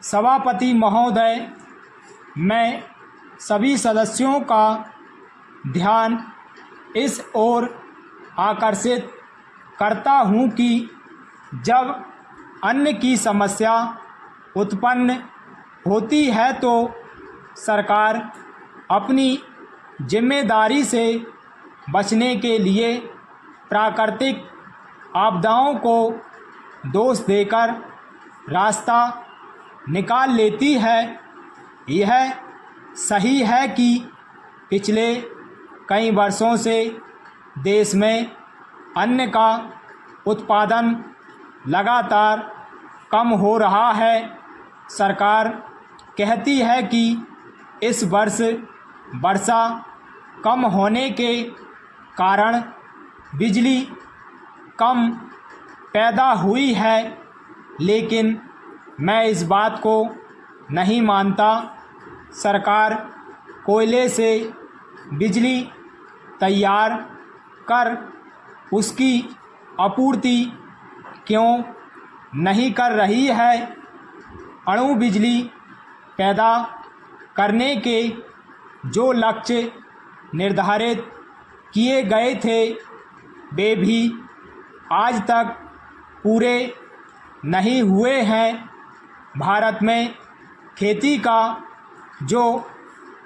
सभापति महोदय, मैं सभी सदस्यों का ध्यान इस ओर आकर्षित करता हूं कि जब अन्न की समस्या उत्पन्न होती है तो सरकार अपनी जिम्मेदारी से बचने के लिए प्राकृतिक आपदाओं को दोष देकर रास्ता निकाल लेती है। यह सही है कि पिछले कई वर्षों से देश में अन्न का उत्पादन लगातार कम हो रहा है। सरकार कहती है कि इस वर्ष वर्षा कम होने के कारण बिजली कम पैदा हुई है, लेकिन मैं इस बात को नहीं मानता। सरकार कोयले से बिजली तैयार कर उसकी आपूर्ति क्यों नहीं कर रही है? अणु बिजली पैदा करने के जो लक्ष्य निर्धारित किए गए थे वे भी आज तक पूरे नहीं हुए हैं। भारत में खेती का जो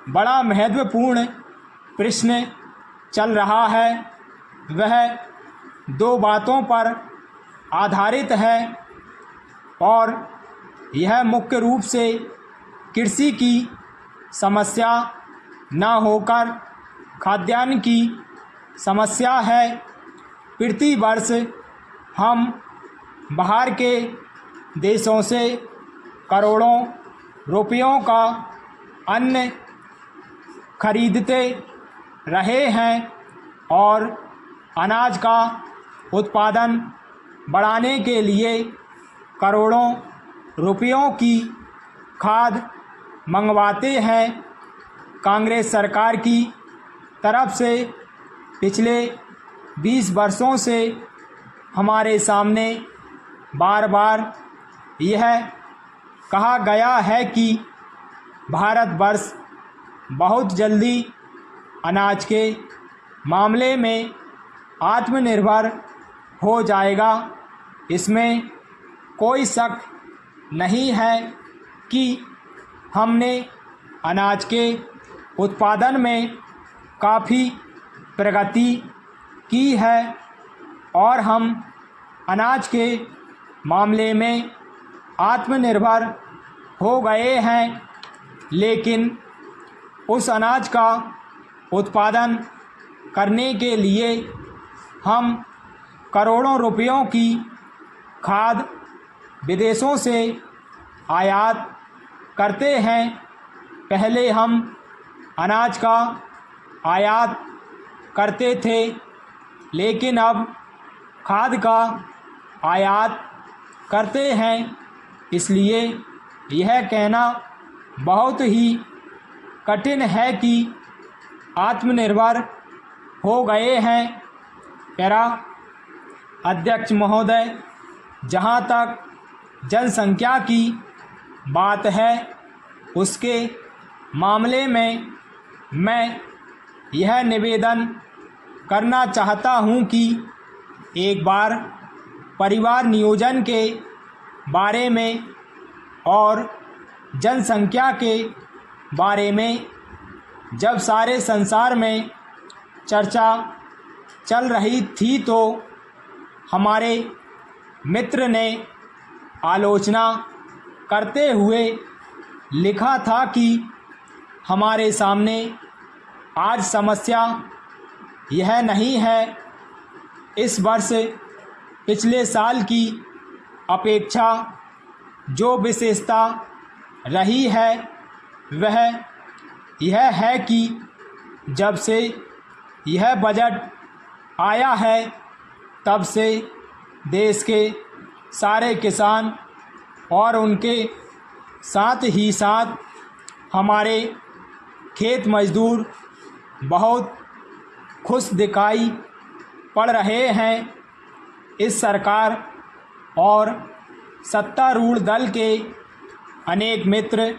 बड़ा महत्वपूर्ण प्रश्न चल रहा है वह दो बातों पर आधारित है और यह मुख्य रूप से कृषि की समस्या न होकर खाद्यान्न की समस्या है। प्रति वर्ष हम बाहर के देशों से करोड़ों रुपयों का अन्न खरीदते रहे हैं और अनाज का उत्पादन बढ़ाने के लिए करोड़ों रुपयों की खाद मंगवाते हैं। कांग्रेस सरकार की तरफ से पिछले 20 वर्षों से हमारे सामने बार बार यह कहा गया है कि भारतवर्ष बहुत जल्दी अनाज के मामले में आत्मनिर्भर हो जाएगा। इसमें कोई शक नहीं है कि हमने अनाज के उत्पादन में काफ़ी प्रगति की है और हम अनाज के मामले में आत्मनिर्भर हो गए हैं, लेकिन उस अनाज का उत्पादन करने के लिए हम करोड़ों रुपयों की खाद विदेशों से आयात करते हैं। पहले हम अनाज का आयात करते थे, लेकिन अब खाद का आयात करते हैं। इसलिए यह कहना बहुत ही कठिन है कि आत्मनिर्भर हो गए हैं। मेरा अध्यक्ष महोदय, जहाँ तक जनसंख्या की बात है उसके मामले में मैं यह निवेदन करना चाहता हूँ कि एक बार परिवार नियोजन के बारे में और जनसंख्या के बारे में जब सारे संसार में चर्चा चल रही थी तो हमारे मित्र ने आलोचना करते हुए लिखा था कि हमारे सामने आज समस्या यह नहीं है। इस वर्ष पिछले साल की अपेक्षा जो विशेषता रही है वह यह है कि जब से यह बजट आया है तब से देश के सारे किसान और उनके साथ ही साथ हमारे खेत मजदूर बहुत खुश दिखाई पड़ रहे हैं। इस सरकार और सत्तारूढ़ दल के अनेक मित्र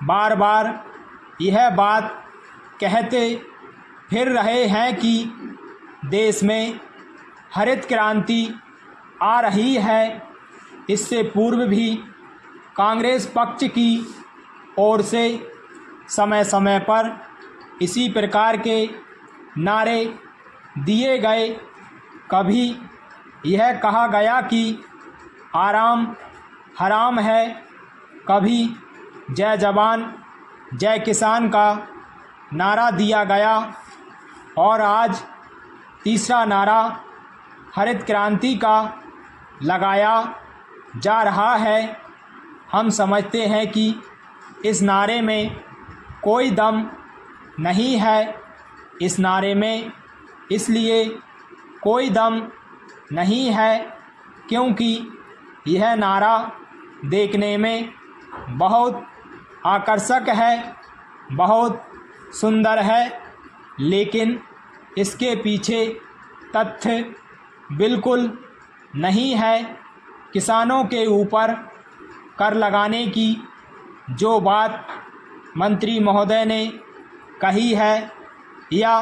बार बार यह बात कहते फिर रहे हैं कि देश में हरित क्रांति आ रही है। इससे पूर्व भी कांग्रेस पक्ष की ओर से समय समय पर इसी प्रकार के नारे दिए गए। कभी यह कहा गया कि आराम हराम है, कभी जय जवान जय किसान का नारा दिया गया और आज तीसरा नारा हरित क्रांति का लगाया जा रहा है। हम समझते हैं कि इस नारे में कोई दम नहीं है। इस नारे में इसलिए कोई दम नहीं है क्योंकि यह नारा देखने में बहुत आकर्षक है, बहुत सुंदर है, लेकिन इसके पीछे तथ्य बिल्कुल नहीं है। किसानों के ऊपर कर लगाने की जो बात मंत्री महोदय ने कही है या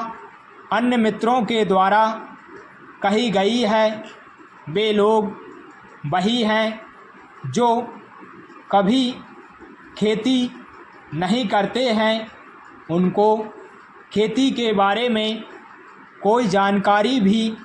अन्य मित्रों के द्वारा कही गई है, वे लोग वही हैं जो कभी खेती नहीं करते हैं। उनको खेती के बारे में कोई जानकारी भी